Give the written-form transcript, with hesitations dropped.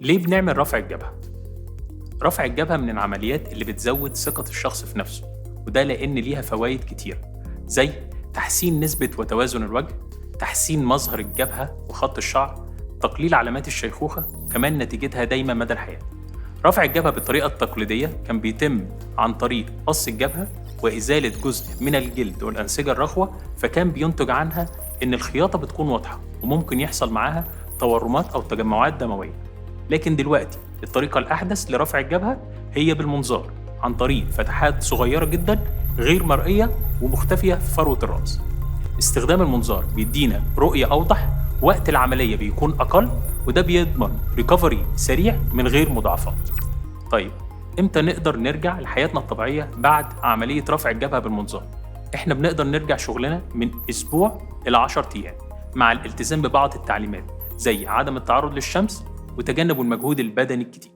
ليه بنعمل رفع الجبهة؟ رفع الجبهة من العمليات اللي بتزود ثقة الشخص في نفسه، وده لأن ليها فوائد كتير زي تحسين نسبة وتوازن الوجه، تحسين مظهر الجبهة وخط الشعر، تقليل علامات الشيخوخة، كمان نتيجتها دايما مدى الحياة. رفع الجبهة بالطريقة التقليدية كان بيتم عن طريق قص الجبهة وإزالة جزء من الجلد والأنسجة الرخوة، فكان بينتج عنها إن الخياطة بتكون واضحة وممكن يحصل معاها تورمات أو تجمعات دموية. لكن دلوقتي الطريقة الأحدث لرفع الجبهة هي بالمنظار عن طريق فتحات صغيرة جدا غير مرئية ومختفية في فروة الرأس. استخدام المنظار بيدينا رؤية أوضح، وقت العملية بيكون أقل، وده بيضمن ريكفري سريع من غير مضاعفات. طيب إمتى نقدر نرجع لحياتنا الطبيعية بعد عملية رفع الجبهة بالمنظار؟ إحنا بنقدر نرجع شغلنا من أسبوع إلى 10 أيام مع الالتزام ببعض التعليمات زي عدم التعرض للشمس وتجنب المجهود البدني الكتير.